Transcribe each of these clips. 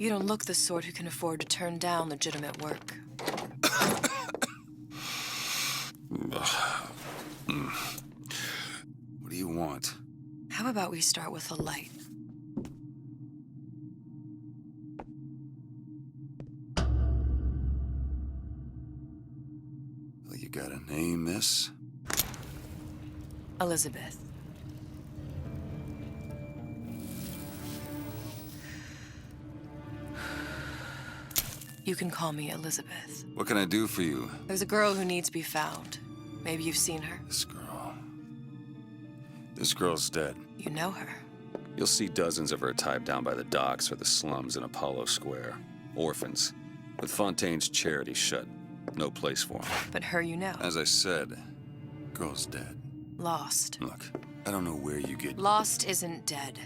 You don't look the sort who can afford to turn down legitimate work. What do you want? How about we start with a light? Well, you got a name, miss? Elizabeth. You can call me Elizabeth. What can I do for you? There's a girl who needs to be found. Maybe you've seen her. This girl's dead. You know her. You'll see dozens of her tied down by the docks or the slums in Apollo Square. Orphans. With Fontaine's charity shut. No place for them. But her you know. As I said, girl's dead. Lost. Look, I don't know where you get... Lost isn't dead.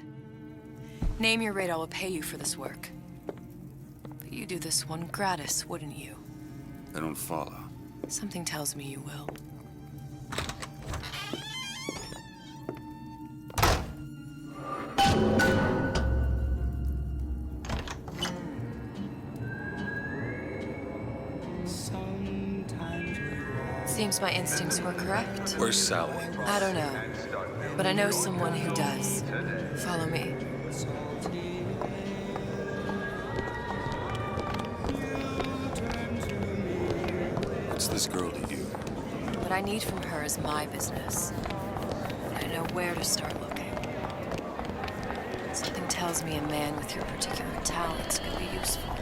Name your rate, I will pay you for this work. But you do this one gratis, wouldn't you? I don't follow. Something tells me you will. Seems my instincts were correct. Where's Sally? I don't know, but I know someone who does. Follow me. What's this girl to you? What I need from her is my business. But I know where to start looking. Something tells me a man with your particular talents could be useful.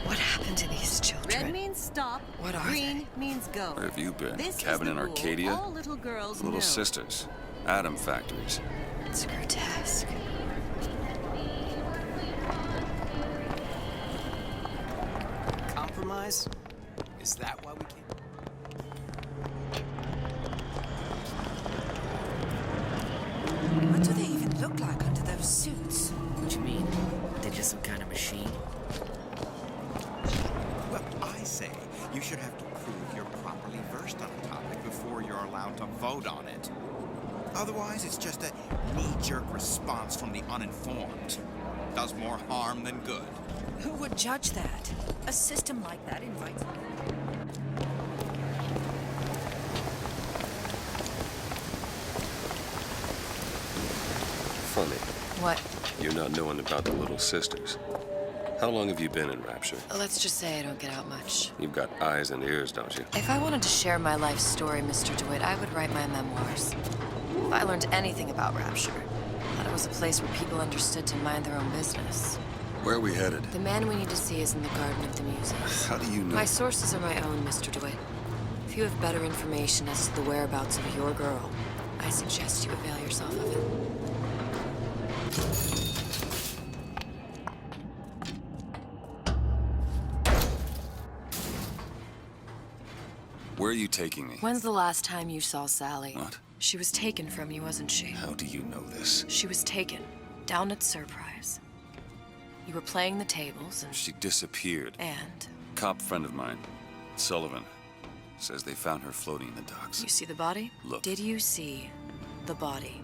What happened to these children? Red means stop. What are Green they? means go. Where have you been? This Cabin is in the rule. Arcadia? All little girls Little know. sisters. Atom factories. It's grotesque. Compromise? Is that why we came? What do they even look like under those suits? What you mean? They're just some kind of machine? Well, I say you should have to prove you're properly versed on a topic before you're allowed to vote on it. Otherwise, it's just a knee-jerk response from the uninformed. Does more harm than good. Who would judge that? A system like that invites... Funny. What? You're not knowing about the Little Sisters. How long have you been in Rapture? Let's just say I don't get out much. You've got eyes and ears, don't you? If I wanted to share my life story, Mr. DeWitt, I would write my memoirs. If I learned anything about Rapture, I thought it was a place where people understood to mind their own business. Where are we headed? The man we need to see is in the Garden of the Muses. How do you know? My sources are my own, Mr. DeWitt. If you have better information as to the whereabouts of your girl, I suggest you avail yourself of it. Where are you taking me? When's the last time you saw Sally? What? She was taken from you, wasn't she? How do you know this? She was taken, down at Surprise. You were playing the tables and... She disappeared. And? Cop friend of mine, Sullivan, says they found her floating in the docks. You see the body? Look. Did you see the body?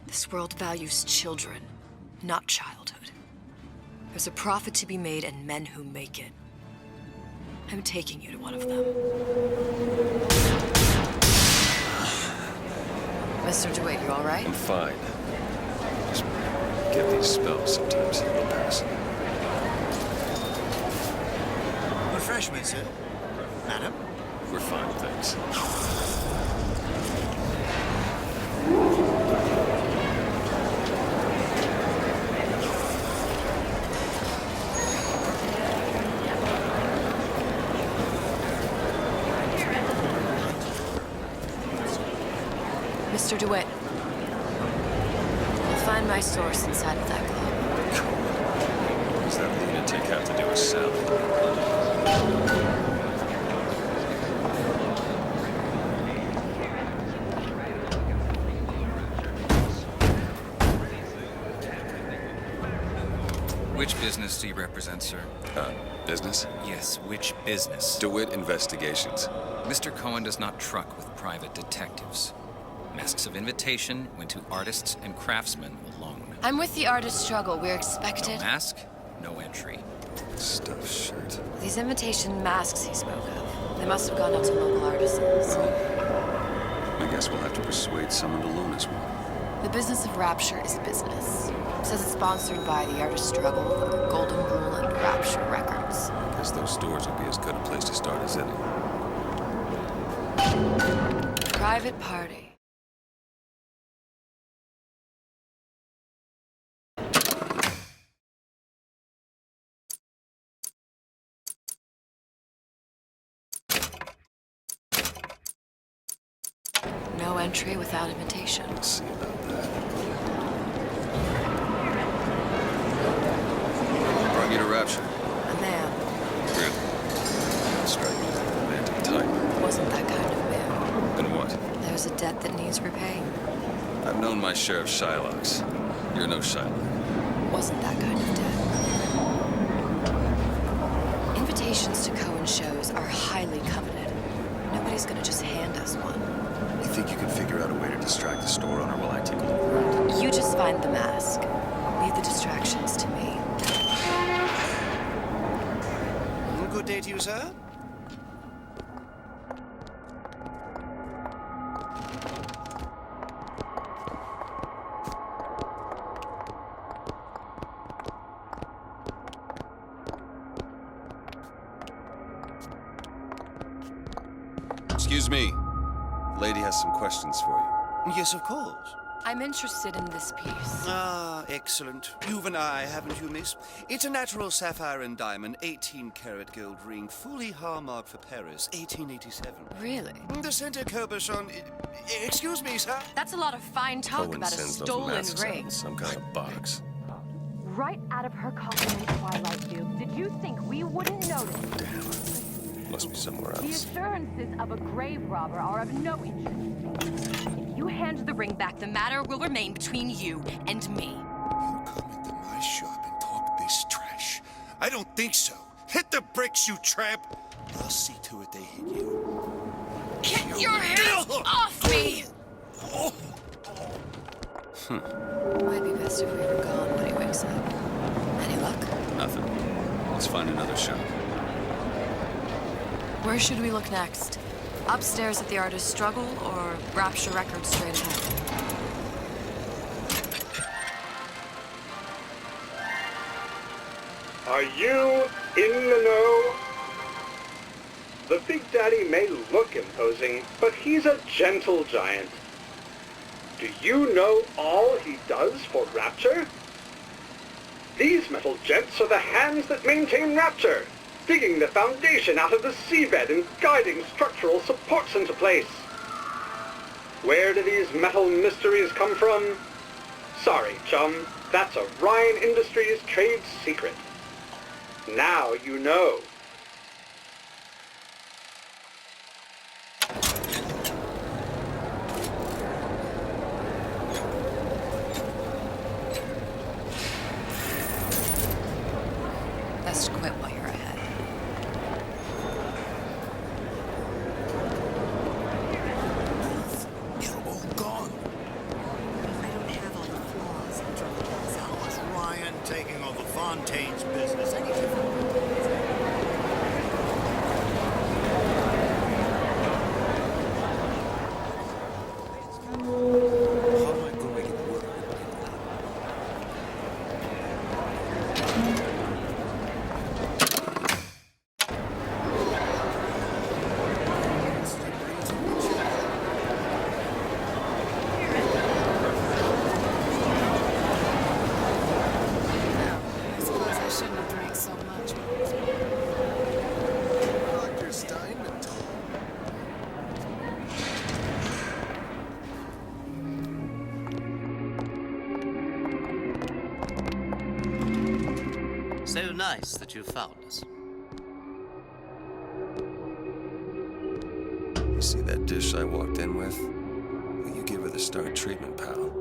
This world values children, not childhood. There's a profit to be made and men who make it. I'm taking you to one of them. Mr. DeWitt, you all right? I'm fine. Just get these spells sometimes. They'll pass. Refreshment, sir. Madam? We're fine, thanks. Mr. DeWitt, you'll find my source inside of that club. What does that lunatic have to do with Sally? Which business do you represent, sir? Business? Yes, which business? DeWitt Investigations. Mr. Cohen does not truck with private detectives. Masks of invitation went to artists and craftsmen alone. I'm with the artist struggle. We're expected. Mask, no entry. Stuffed shirt. These imitation masks he spoke of. They must have gone out to local artisans. I guess we'll have to persuade someone to loan us one. The business of Rapture is business. Says it's sponsored by the artist struggle, the Golden Rule, and Rapture Records. I guess those stores would be as good a place to start as any. Private party. No entry without invitation. Let's see about that. Brought you to Rapture. A man. Really? Strike me as a romantic type. Wasn't that kind of man. Then what? There's a debt that needs repaying. I've known my share of Shylocks. You're no Shylock. Wasn't that kind of debt. Invitations to Cohen shows are highly coveted. Nobody's gonna just hand us one. You think you can figure out a way to distract the store owner while I take a look around? You just find the mask. Leave the distractions to me. Good day to you, sir. Excuse me. The lady has some questions for you. Yes, of course. I'm interested in this piece. Ah, excellent. You've an eye, haven't you, miss? It's a natural sapphire and diamond, 18-karat gold ring, fully hallmarked for Paris, 1887. Really? The center cabochon... Excuse me, sir? That's a lot of fine talk Cohen about a sends those stolen masks out ring. in some kind of box. Right out of her coffin in Twilight View. Did you think we wouldn't notice? Must be somewhere The else. assurances of a grave robber are of no interest. If you hand the ring back, the matter will remain between you and me. You come into my shop and talk this trash? I don't think so. Hit the bricks, you tramp! I'll see to it they hit you. Get your hands off me! Might be best if we were gone when he wakes up. Any luck? Nothing. Let's find another shop. Where should we look next? Upstairs at the artist struggle or Rapture Records straight ahead? Are you in the know? The Big Daddy may look imposing, but he's a gentle giant. Do you know all he does for Rapture? These metal jets are the hands that maintain Rapture, digging the foundation out of the seabed and guiding structural supports into place. Where do these metal mysteries come from? Sorry, chum, that's a Ryan Industries trade secret. Now you know. Best quit while you're ahead. They're all gone. I don't have all the flaws of Jonathan's How was Ryan taking over Fontaine's business? Any How am I going to make it work? I suppose I shouldn't have drank so much. Dr. Steinman told me. So nice that you found us. You see that dish I walked in with? Well, you give her the Star treatment, pal.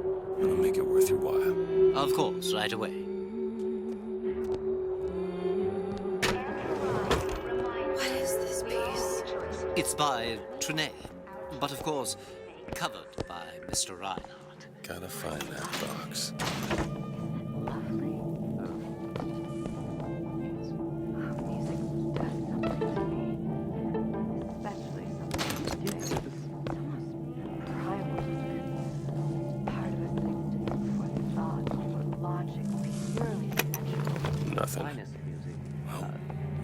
It'll make it worth your while. Of course, right away. What is this piece? It's by Trine, but of course, covered by Mr. Reinhardt. Gotta find that box. Nothing. Well,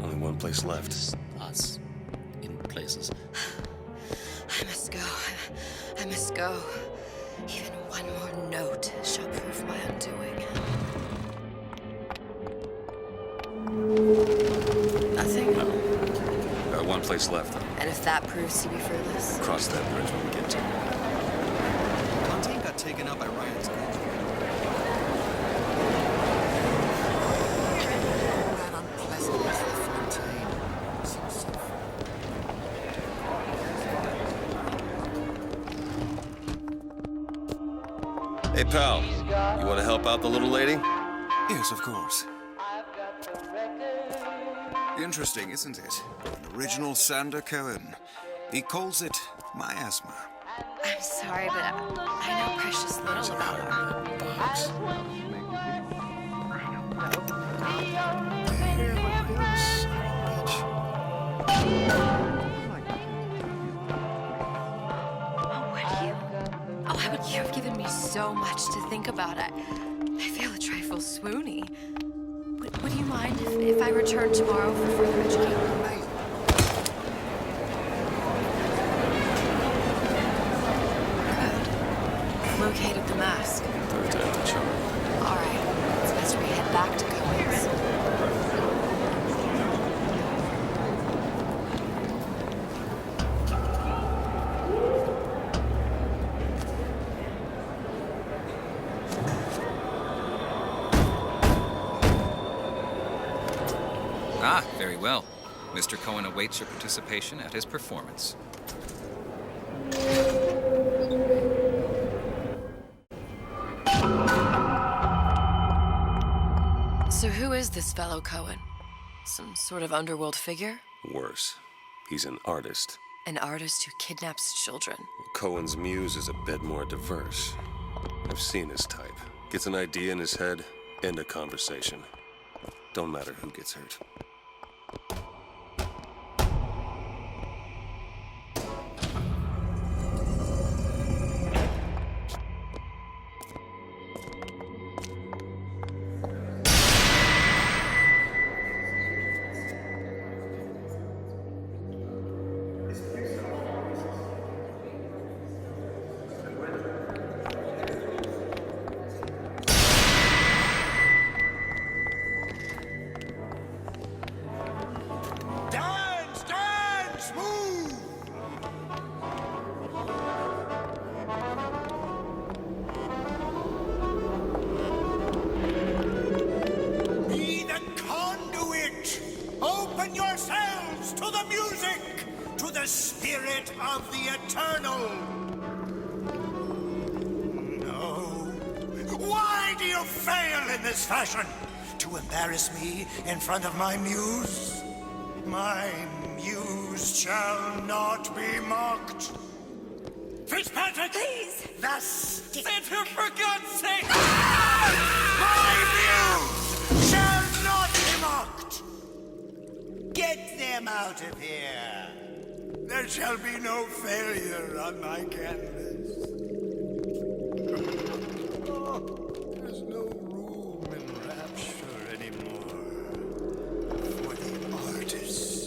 only one place left. Us. In places. I must go. I must go. Even one more note shall prove my undoing. Nothing? No. One place left, though. And if that proves to be fruitless? Cross that bridge when we get to it. Fontaine got taken out by Ryan's group. That unpleasantness with Fontaine seems so Hey, pal. You want to help out the little lady? Yes, of course. Interesting, isn't it? An original Sander Cohen. He calls it miasma. I'm sorry, but I know precious little about her. You have given me so much to think about. I feel a trifle swoony. Would you mind if I return tomorrow for further education? Good. Located the mask. Third time the charm. All right. It's best we head back to Cohen's. Ah, very well. Mr. Cohen awaits your participation at his performance. So who is this fellow Cohen? Some sort of underworld figure? Worse. He's an artist. An artist who kidnaps children. Cohen's muse is a bit more diverse. I've seen his type. Gets an idea in his head, end a conversation. Don't matter who gets hurt. Spirit of the Eternal! No. Why do you fail in this fashion? To embarrass me in front of my muse? My muse shall not be mocked. Fitzpatrick! Please! Thus, sit here for God's sake! My muse shall not be mocked! Get them out of here! There shall be no failure on my canvas. Oh, there's no room in rapture anymore for the artist.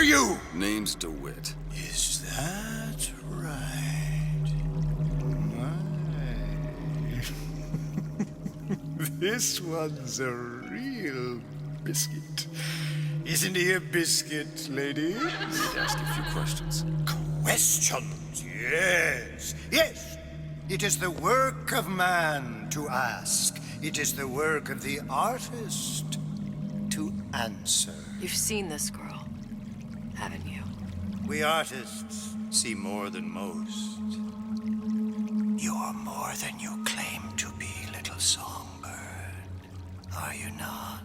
You? Name's DeWitt. Is that right? This one's a real biscuit. Isn't he a biscuit, lady? I need to ask you a few questions. Questions? Yes. Yes. It is the work of man to ask. It is the work of the artist to answer. You've seen this girl, haven't you? We artists see more than most. You're You're more than you claim to be, little songbird. Are you not?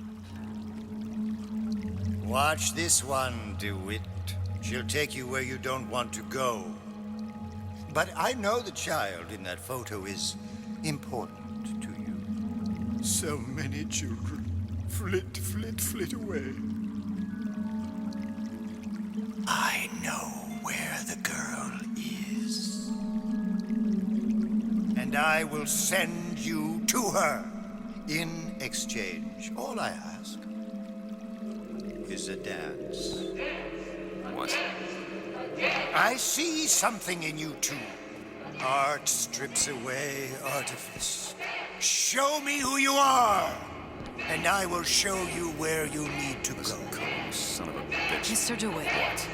Watch this one, DeWitt. She'll take you where you don't want to go. But I know the child in that photo is important to you. So many children flit, flit, flit away. I know where the girl is. And I will send you to her in exchange. All I ask is a dance. What? I see something in you two. Art strips away artifice. Show me who you are, and I will show you where you need to go. Son of a bitch. Mr. DeWitt. What?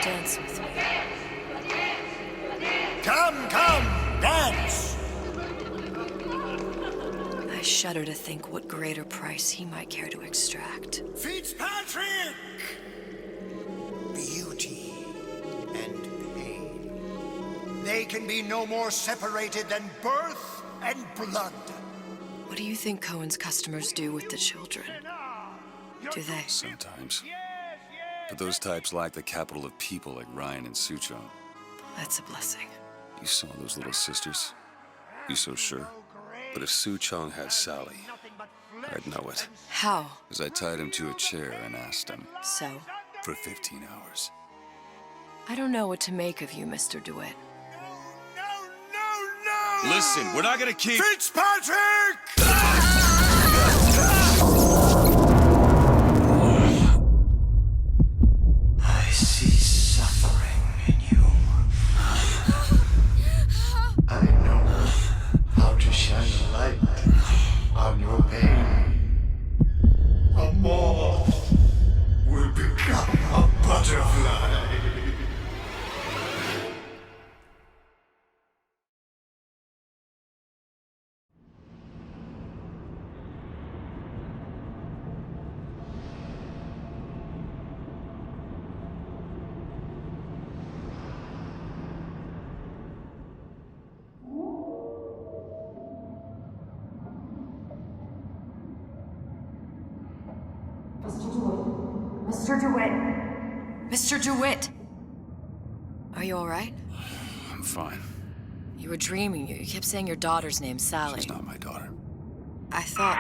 Dance with me. Come, dance! I shudder to think what greater price he might care to extract. Fitzpatrick! Beauty and pain. They can be no more separated than birth and blood. What do you think Cohen's customers do with the children? Do they? Sometimes. But those types lack the capital of people like Ryan and Suchong. That's a blessing. You saw those little sisters? You so sure? But if Suchong had Sally, I'd know it. How? As I tied him to a chair and asked him So? for 15 hours. I don't know what to make of you, Mr. DeWitt. No! Listen, we're not gonna keep... Fitzpatrick! I see suffering in you. I know how to shine a light on your pain. A moth will become a butterfly. Mr. DeWitt! Mr. DeWitt! Are you all right? I'm fine. You were dreaming. You kept saying your daughter's name, Sally. She's not my daughter. I thought...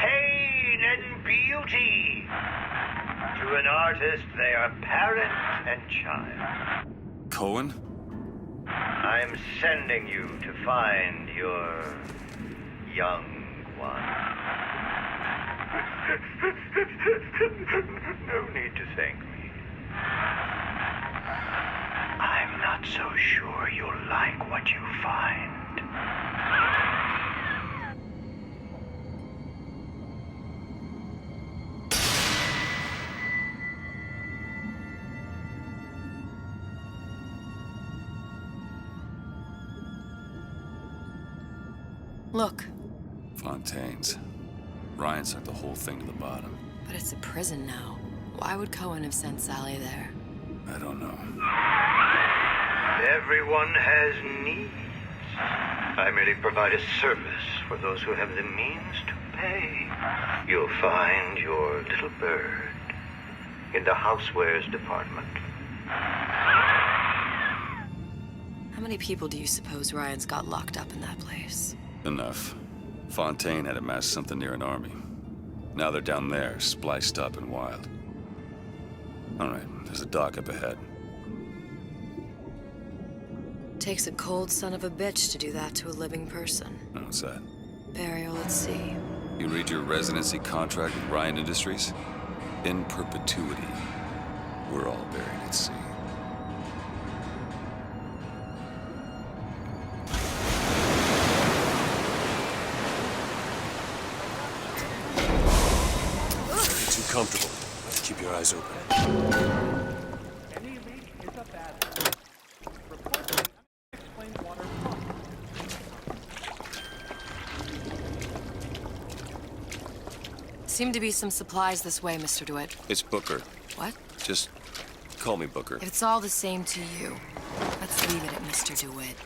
Pain and beauty. To an artist, they are parent and child. Cohen? I'm sending you to find your young one. No need to thank me. I'm not so sure you'll like what you find. Look, Fontaine's. Ryan sucked the whole thing to the bottom. but it's a prison now. Why would Cohen have sent Sally there? I don't know. Everyone has needs. I merely provide a service for those who have the means to pay. You'll find your little bird in the housewares department. How many people do you suppose Ryan's got locked up in that place? Enough. Fontaine had amassed something near an army. Now they're down there, spliced up and wild. All right, there's a dock up ahead. Takes a cold son of a bitch to do that to a living person. What's that? Burial at sea. You read your residency contract with Ryan Industries? In perpetuity, we're all buried at sea. Too comfortable. Keep your eyes open. Any leak is a bad one. Report an unexplained water pump. Seem to be some supplies this way, Mr. DeWitt. It's Booker. What? Just call me Booker. If it's all the same to you, let's Let's leave it at Mr. DeWitt.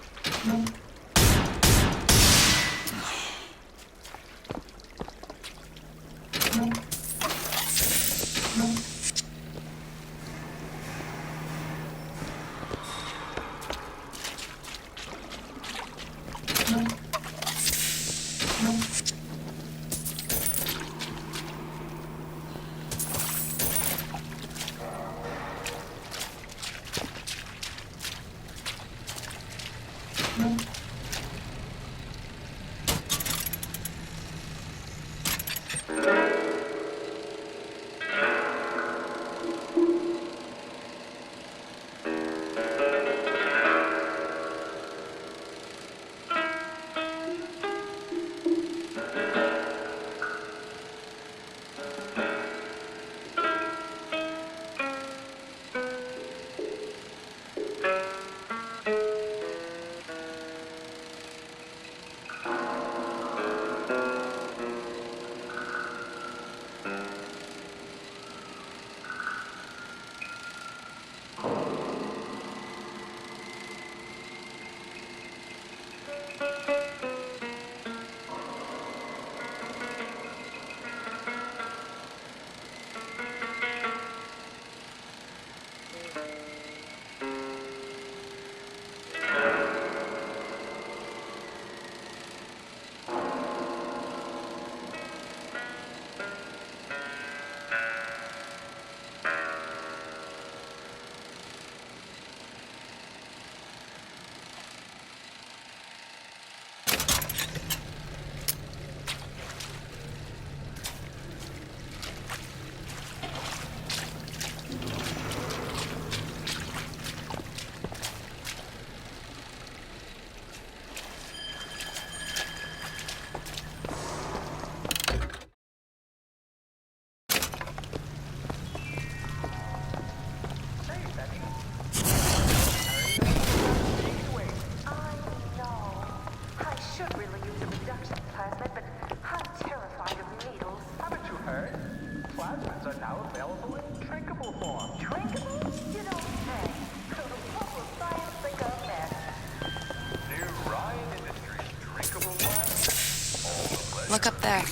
Look up there.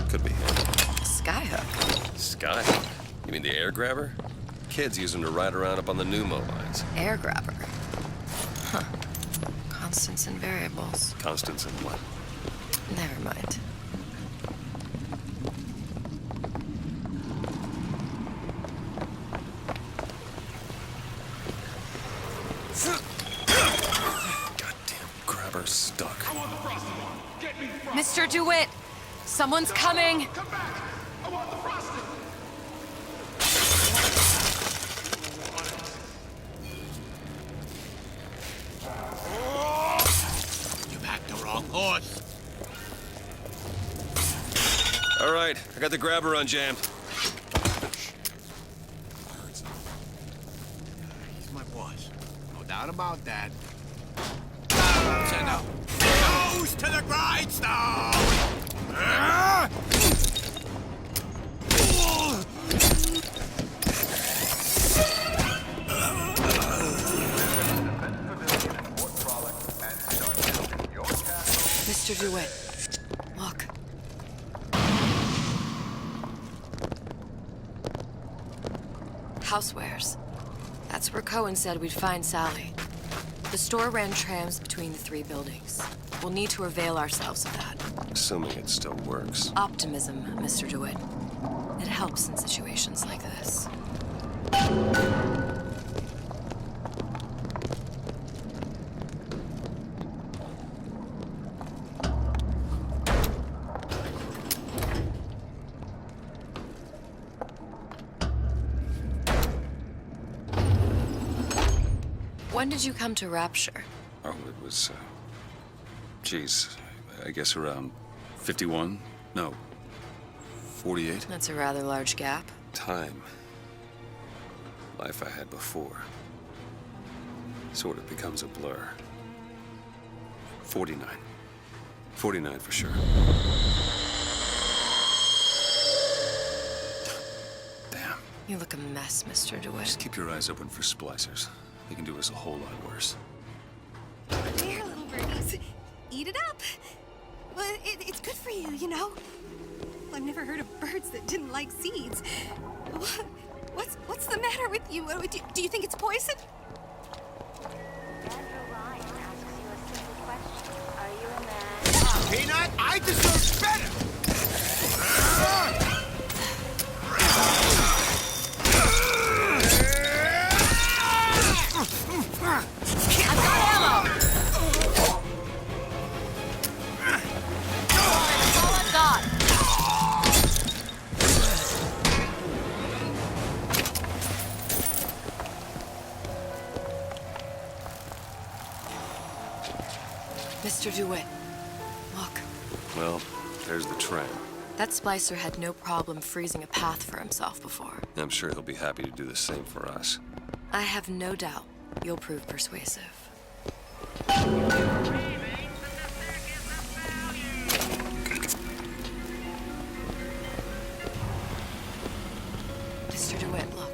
Could be him. Skyhook. Skyhook? You mean the air grabber? Kids use them to ride around up on the pneumo lines. Air grabber. Huh. Constants and variables. Constants in what? Never mind. Goddamn grabber stuck. Mr. DeWitt! Someone's coming! Come back! I want the frosting! You backed the wrong horse. All right, I got the grabber unjammed. He's my boss. No doubt about that. Send up. Nose to the grindstone! Mr. DeWitt, look. Housewares. That's where Cohen said we'd find Sally. The store ran trams between the three buildings. We'll need to avail ourselves of that. Assuming it still works. Optimism, Mr. DeWitt. It helps in situations like this. When did you come to Rapture? Oh, it was, geez, I guess around 51? No, 48? That's a rather large gap. Time. Life I had before. Sort of becomes a blur. 49. 49 for sure. Damn. You look a mess, Mr. DeWitt. Just keep your eyes open for splicers. They can do us a whole lot worse. Here, little birdies. Eat it up. Well, it's good for you, you know. I've never heard of birds that didn't like seeds. What's the matter with you? Do you think it's poison? Peanut, I deserve better! I've got ammo! That's all I've got. Mr. DeWitt, look. Well, there's the train. That splicer had no problem freezing a path for himself before. I'm sure he'll be happy to do the same for us. I have no doubt you'll prove persuasive. Mr. DeWitt, look.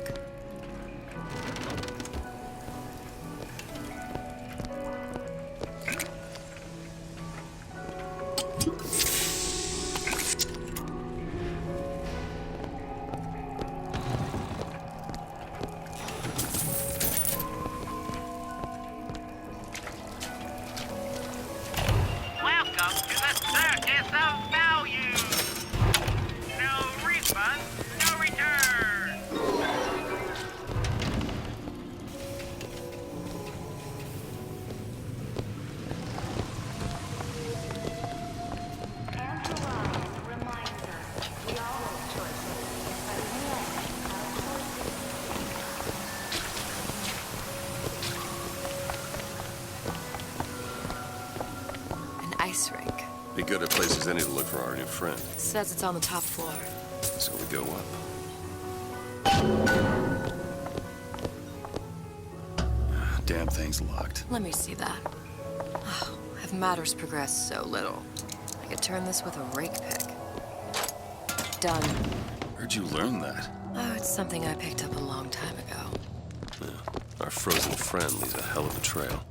Welcome to the Circus of Value! No refund, no return! An ice rink. Be good at places any to look for our new friend. Says it's on the top floor. So we go up. Damn thing's locked. Let me see that. Oh, have matters progressed so little? I could turn this with a rake pick. Done. Where'd you learn that? Oh, it's something I picked up a long time ago. Yeah. Our frozen friend leaves a hell of a trail.